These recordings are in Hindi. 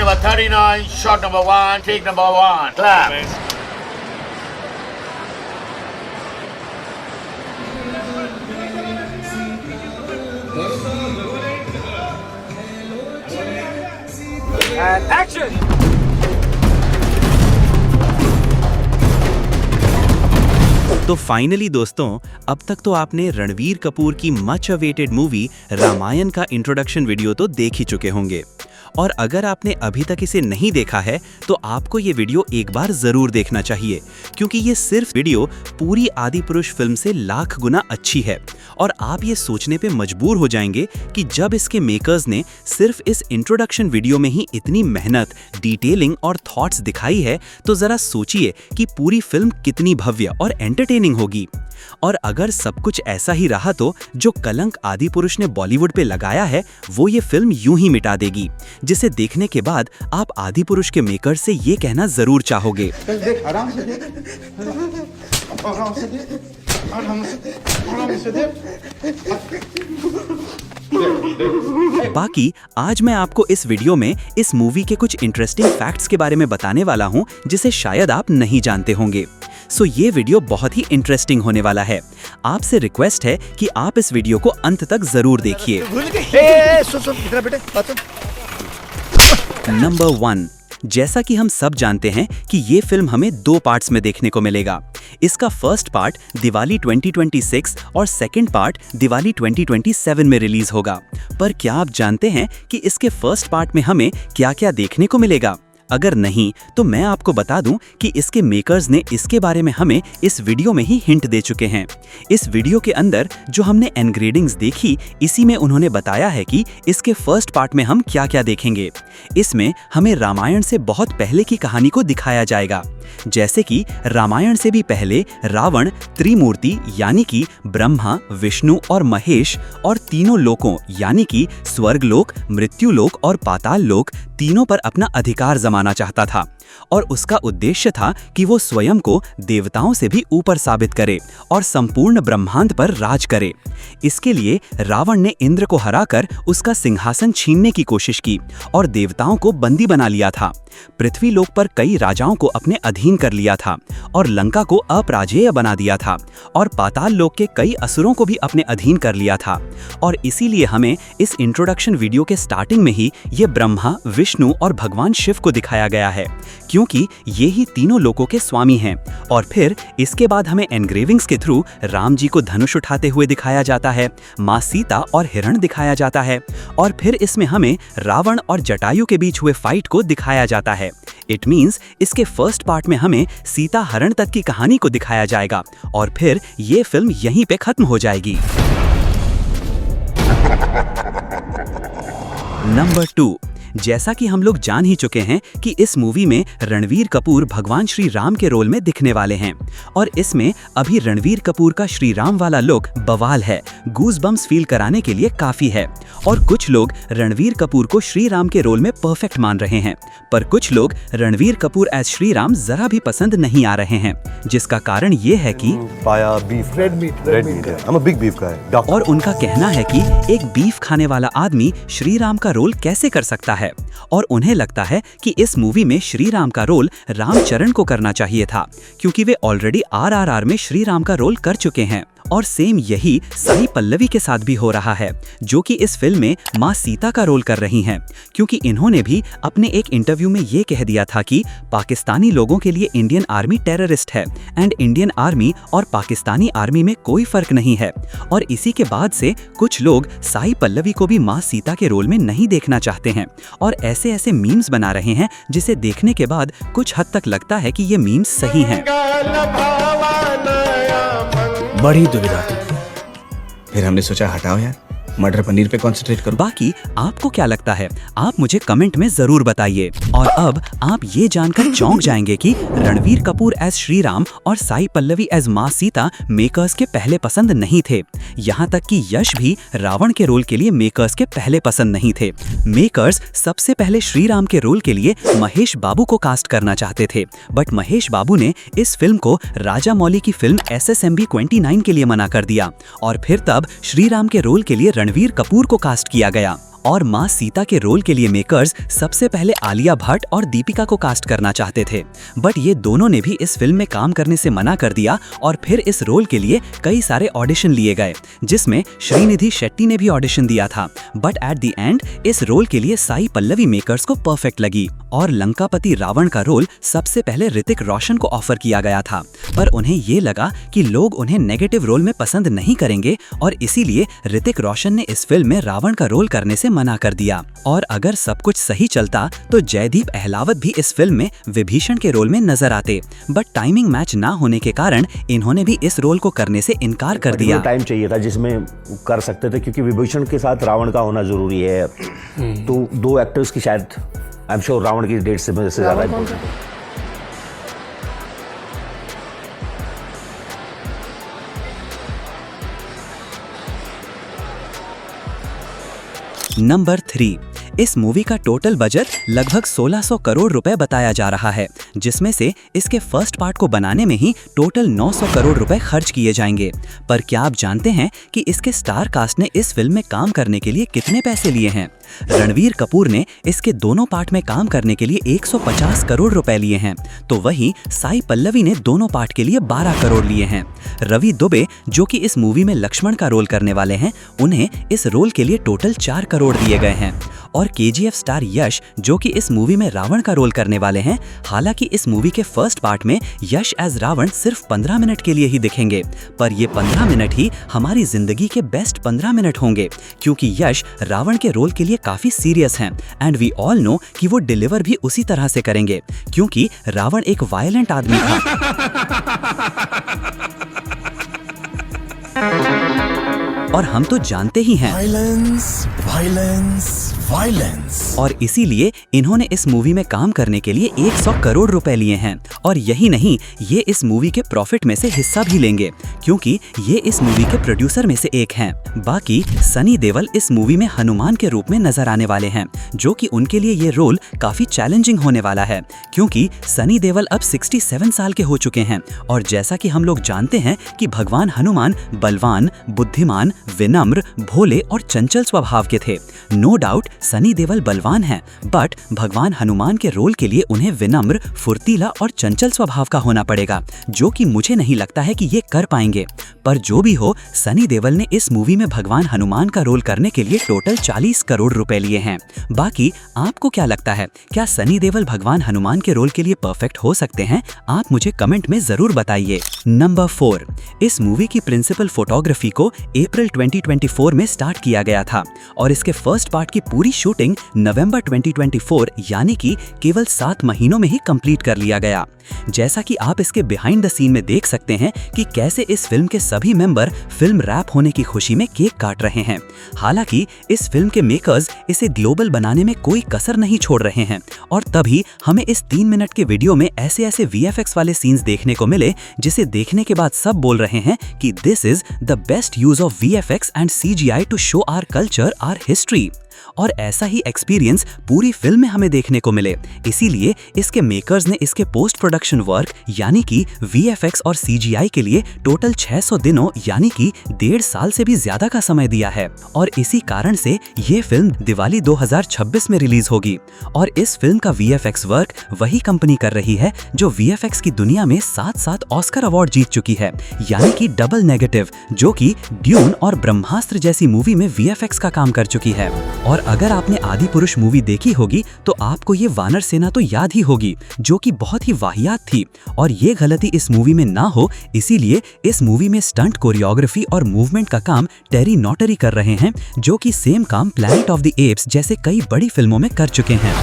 number 39, shot number 1, take number 1. Clap. And action! तो फाइनली दोस्तों, अब तक तो आपने रणवीर कपूर की मच अवेटेड मूवी रामायण का इंट्रोडक्शन वीडियो तो देख ही चुके होंगे। और अगर आपने अभी तक इसे नहीं देखा है तो आपको ये वीडियो एक बार जरूर देखना चाहिए, क्योंकि ये सिर्फ वीडियो पूरी आदिपुरुष फिल्म से लाख गुना अच्छी है। और आप ये सोचने पे मजबूर हो जाएंगे कि जब इसके मेकर्स ने सिर्फ इस इंट्रोडक्शन वीडियो में ही इतनी मेहनत, डिटेलिंग और थॉट्स दिखाई है, तो जरा सोचिए कि पूरी फिल्म कितनी भव्य और एंटरटेनिंग होगी। और अगर सब कुछ ऐसा ही रहा तो जो कलंक आदिपुरुष ने बॉलीवुड पे लगाया है वो ये फिल्म यूं ही मिटा देगी, जिसे देखने के बाद आप आदिपुरुष के मेकर से ये कहना जरूर चाहोगे। आराम से देख, आराम से देख, आराम से देख, आराम से देख। बाकी आज मैं आपको इस वीडियो में इस मूवी के कुछ इंटरेस्टिंग फैक्ट्स के बारे में बताने वाला हूं, जिसे शायद आप नहीं जानते होंगे। सो ये वीडियो बहुत ही इंटरेस्टिंग होने वाला है। आपसे रिक्वेस्ट है कि आप इस वीडियो को अंत तक जरूर देखिए। नंबर 1, जैसा कि हम सब जानते हैं कि ये फिल्म हमें 2 पार्ट्स में देखने को मिलेगा। इसका फर्स्ट पार्ट दिवाली 2026 और सेकंड पार्ट दिवाली 2027 में रिलीज होगा। पर क्या आप जानते हैं कि इसके फर्स्ट पार्ट में हमें क्या-क्या देखने को मिलेगा? अगर नहीं तो मैं आपको बता दूं कि इसके मेकर्स ने इसके बारे में हमें इस वीडियो में ही हिंट दे चुके हैं। इस वीडियो के अंदर जो हमने एनग्रेडिंग्स देखी, इसी में उन्होंने बताया है कि इसके फर्स्ट पार्ट में हम क्या-क्या देखेंगे। इसमें हमें रामायण से बहुत पहले की कहानी को दिखाया जाएगा, जैसे कि रामायण से भी पहले रावण त्रिमूर्ति यानी कि ब्रह्मा, विष्णु और महेश और तीनों लोकों यानी कि स्वर्गलोक, मृत्युलोक और पाताल लोक तीनों पर अपना अधिकार जमाना चाहता था। और उसका उद्देश्य था कि वो स्वयं को देवताओं से भी ऊपर साबित करे और संपूर्ण ब्रह्मांड पर राज करे। इसके लिए रावण ने इंद्र को हराकर उसका सिंहासन छीनने की कोशिश की और देवताओं को बंदी बना लिया था। पृथ्वी लोक पर कई राजाओं को अपने अधीन कर लिया था और लंका को अपराजेय बना दिया था और पाताल लोक के कई असुरों को भी अपने अधीन कर लिया था। और इसीलिए हमें इस इंट्रोडक्शन वीडियो के स्टार्टिंग में ही ये ब्रह्मा, विष्णु और भगवान शिव को दिखाया गया है, क्योंकि ये ही तीनों लोकों के स्वामी हैं। और फिर इसके बाद हमें एनग्रेविंग्स के थ्रू राम जी को धनुष उठाते हुए दिखाया जाता है, माँ सीता और हिरण दिखाया जाता है, और फिर इसमें हमें रावण और जटायु के बीच हुए फाइट को दिखाया जाता है। इट मीन्स इसके फर्स्ट पार्ट में हमें सीता हरण तक की कहानी को दिखाया जाएगा और फिर ये फिल्म यहीं पे खत्म हो जाएगी। नंबर 2, जैसा कि हम लोग जान ही चुके हैं कि इस मूवी में रणवीर कपूर भगवान श्री राम के रोल में दिखने वाले हैं। और इसमें अभी रणवीर कपूर का श्री राम वाला लुक बवाल है, गूज़बम्स फील कराने के लिए काफी है। और कुछ लोग रणवीर कपूर को श्री राम के रोल में परफेक्ट मान रहे हैं, पर कुछ लोग रणवीर कपूर एज श्री राम जरा भी पसंद नहीं आ रहे हैं, जिसका कारण ये है कि और उनका कहना है कि एक बीफ खाने वाला आदमी श्री राम का रोल कैसे कर सकता है। और उन्हें लगता है कि इस मूवी में श्री राम का रोल रामचरण को करना चाहिए था, क्योंकि वे ऑलरेडी RRR में श्री राम का रोल कर चुके हैं। और सेम यही साई पल्लवी के साथ भी हो रहा है, जो कि इस फिल्म में माँ सीता का रोल कर रही हैं, क्योंकि इन्होंने भी अपने एक इंटरव्यू में ये कह दिया था कि पाकिस्तानी लोगों के लिए इंडियन आर्मी टेररिस्ट है एंड इंडियन आर्मी और पाकिस्तानी आर्मी में कोई फर्क नहीं है। और इसी के बाद से कुछ लोग साई पल्लवी को भी माँ सीता के रोल में नहीं देखना चाहते हैं और ऐसे ऐसे मीम्स बना रहे हैं, जिसे देखने के बाद कुछ हद तक लगता है कि ये मीम्स सही हैं। बड़ी दुविधा थी, फिर हमने सोचा हटाओ यार, मटर पनीर पे कंसंट्रेट करो। बाकी आपको क्या लगता है, आप मुझे कमेंट में जरूर बताइए। और अब आप ये जानकर चौंक जाएंगे कि रणवीर कपूर एज श्री राम और साई पल्लवी एज माँ सीता मेकर्स के पहले पसंद नहीं थे। यहाँ तक कि यश भी रावण के रोल के लिए मेकर्स के पहले पसंद नहीं थे। मेकर्स सबसे पहले श्री राम के रोल के लिए महेश बाबू को कास्ट करना चाहते थे, बट महेश बाबू ने इस फिल्म को राजा मौली की फिल्म SSMB 29 के लिए मना कर दिया और फिर तब श्री राम के रोल के लिए रणवीर कपूर को कास्ट किया गया। और माँ सीता के रोल के लिए मेकर्स सबसे पहले आलिया भट्ट और दीपिका को कास्ट करना चाहते थे, बट ये दोनों ने भी इस फिल्म में काम करने से मना कर दिया और फिर इस रोल के लिए कई सारे ऑडिशन लिए गए, जिसमें श्रीनिधि शेट्टी ने भी ऑडिशन दिया था। बट एट द एंड इस रोल के लिए साई पल्लवी मेकर्स को परफेक्ट लगी और लंकापति रावण का रोल सबसे पहले ऋतिक रोशन को ऑफर किया गया था, पर उन्हें ये लगा कि लोग उन्हें नेगेटिव रोल में पसंद नहीं करेंगे और इसीलिए ऋतिक रोशन ने इस फिल्म में रावण का रोल करने से मना कर दिया। और अगर सब कुछ सही चलता तो जयदीप अहलावत भी इस फिल्म में विभीषण के रोल में नजर आते, बट टाइमिंग मैच ना होने के कारण इन्होंने भी इस रोल को करने से इनकार कर दिया। टाइम चाहिए था जिसमें कर सकते थे, क्योंकि विभीषण के साथ रावण का होना जरूरी है। तो दो एक्टर्स की शायद आई एम श्योर रावण की डेट से ज्यादा इम्पोर्टेंट है। नंबर 3, इस मूवी का टोटल बजट लगभग 1600 करोड़ रुपए बताया जा रहा है, जिसमें से इसके फर्स्ट पार्ट को बनाने में ही टोटल 900 करोड़ रुपए खर्च किए जाएंगे। पर क्या आप जानते हैं कि इसके स्टार कास्ट ने इस फिल्म में काम करने के लिए कितने पैसे लिए हैं? रणवीर कपूर ने इसके दोनों पार्ट में काम करने के लिए 150 करोड़ रुपए लिए हैं, तो वहीं साई पल्लवी ने दोनों पार्ट के लिए 12 करोड़ लिए हैं। रवि दुबे, जो कि इस मूवी में लक्ष्मण का रोल करने वाले हैं, उन्हें इस रोल के लिए टोटल 4 करोड़ दिए गए हैं। और KGF स्टार यश, जो कि इस मूवी में रावण का रोल करने वाले हैं, हालांकि इस मूवी के फर्स्ट पार्ट में यश एज रावण सिर्फ 15 मिनट के लिए ही दिखेंगे, पर ये 15 मिनट ही हमारी जिंदगी के बेस्ट 15 मिनट होंगे, क्योंकि यश रावण के रोल के लिए काफी सीरियस हैं एंड वी ऑल नो कि वो डिलीवर भी उसी तरह से करेंगे, क्योंकि रावण एक वायलेंट आदमी था। और हम तो जानते ही हैं वायलेंस, वायलेंस, वायलेंस। और इसीलिए इन्होंने इस मूवी में काम करने के लिए 100 करोड़ रुपए लिए हैं। और यही नहीं, ये इस मूवी के प्रॉफिट में से हिस्सा भी लेंगे, क्योंकि ये इस मूवी के प्रोड्यूसर में से एक हैं। बाकी सनी देओल इस मूवी में हनुमान के रूप में नजर आने वाले हैं, जो कि उनके लिए ये रोल काफी चैलेंजिंग होने वाला है, क्योंकि सनी देओल अब 67 साल के हो चुके हैं। और जैसा कि हम लोग जानते हैं कि भगवान हनुमान बलवान, बुद्धिमान, विनम्र, भोले और चंचल स्वभाव के थे। नो डाउट सनी देओल बलवान हैं, बट भगवान हनुमान के रोल के लिए उन्हें विनम्र, फुर्तीला और चंचल स्वभाव का होना पड़ेगा, जो कि मुझे नहीं लगता है कि ये कर पाएंगे। पर जो भी हो, सनी देओल ने इस मूवी में भगवान हनुमान का रोल करने के लिए टोटल 40 करोड़ रुपए लिए हैं। बाकी आपको क्या लगता है, क्या सनी देओल भगवान हनुमान के रोल के लिए परफेक्ट हो सकते हैं? आप मुझे कमेंट में जरूर बताइए। नंबर 4, इस मूवी की प्रिंसिपल फोटोग्राफी को अप्रैल 2024 में स्टार्ट किया गया था और इसके फर्स्ट पार्ट की पूरी शूटिंग नवंबर 2024 यानी कि केवल 7 महीनों में ही कंप्लीट कर लिया गया। जैसा कि आप इसके बिहाइंड द सीन में देख सकते हैं कि कैसे इस फिल्म के सभी मेंबर फिल्म रैप होने की खुशी में केक काट रहे हैं। हालांकि इस फिल्म के मेकर्स इसे ग्लोबल बनाने में कोई कसर नहीं छोड़ रहे हैं और तभी हमें इस 3 मिनट के वीडियो में ऐसे VFX वाले सीन्स देखने को मिले, जिसे देखने के बाद सब बोल रहे हैं कि this is the best use of VFX and CGI to show our culture, our history. और ऐसा ही एक्सपीरियंस पूरी फिल्म में हमें देखने को मिले। इसीलिए इसके मेकर्स ने इसके पोस्ट प्रोडक्शन वर्क यानी कि VFX और CGI के लिए टोटल 600 दिनों यानी कि 1.5 साल से भी ज्यादा का समय दिया है। और इसी कारण से ये फिल्म दिवाली 2026 में रिलीज होगी। और इस फिल्म का VFX वर्क वही कंपनी कर रही है जो VFX की दुनिया में 7 ऑस्कर अवार्ड जीत चुकी है, यानी कि डबल नेगेटिव, जो कि ड्यून और ब्रह्मास्त्र जैसी मूवी में VFX का काम कर चुकी है। और अगर आपने आदि पुरुष मूवी देखी होगी तो आपको ये वानर सेना तो याद ही होगी, जो कि बहुत ही वाहियात थी। और ये गलती इस मूवी में ना हो, इसीलिए इस मूवी में स्टंट कोरियोग्राफी और मूवमेंट का काम टेरी नॉटरी कर रहे हैं, जो कि सेम काम प्लैनेट ऑफ द एप्स जैसे कई बड़ी फिल्मों में कर चुके हैं।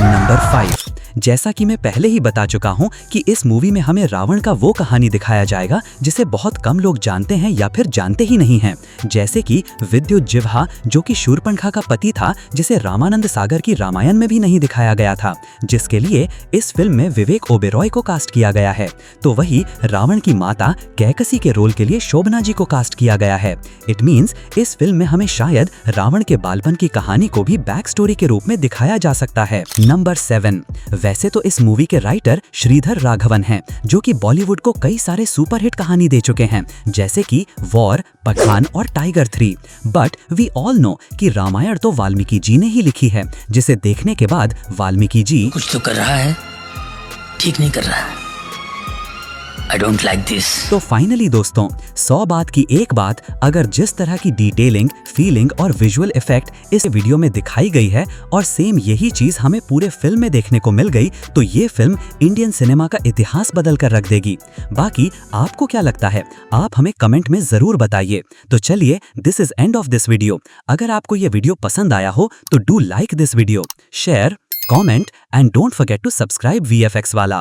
नंबर 5, जैसा कि मैं पहले ही बता चुका हूं कि इस मूवी में हमें रावण का वो कहानी दिखाया जाएगा जिसे बहुत कम लोग जानते हैं या फिर जानते ही नहीं हैं, जैसे कि विद्युत जिह्वा, जो कि शूर्पणखा का पति था, जिसे रामानंद सागर की रामायण में भी नहीं दिखाया गया था, जिसके लिए इस फिल्म में विवेक ओबेरॉय को कास्ट किया गया है। तो वही रावण की माता कैकसी के रोल के लिए शोभना जी को कास्ट किया गया है। इट मीन्स इस फिल्म में हमें शायद रावण के बालपन की कहानी को भी बैक स्टोरी के रूप में दिखाया जा सकता है। नंबर 7, वैसे तो इस मूवी के राइटर श्रीधर राघवन हैं, जो कि बॉलीवुड को कई सारे सुपरहिट कहानी दे चुके हैं, जैसे कि वॉर, पठान और tiger 3। But we all know कि रामायण तो वाल्मीकि जी ने ही लिखी है, जिसे देखने के बाद वाल्मीकि जी कुछ तो कर रहा है, ठीक नहीं कर रहा है। I don't like this. तो फाइनली दोस्तों, 100 बात की एक बात, अगर जिस तरह की डिटेलिंग, फीलिंग और विजुअल इफेक्ट इस वीडियो में दिखाई गई है और सेम यही चीज हमें पूरे फिल्म में देखने को मिल गई, तो ये फिल्म इंडियन सिनेमा का इतिहास बदल कर रख देगी। बाकी आपको क्या लगता है, आप हमें कमेंट में जरूर बताइए। तो चलिए, this is end of this video. अगर आपको ये वीडियो पसंद आया हो तो do like this video, share, comment and don't forget to subscribe VFX वाला।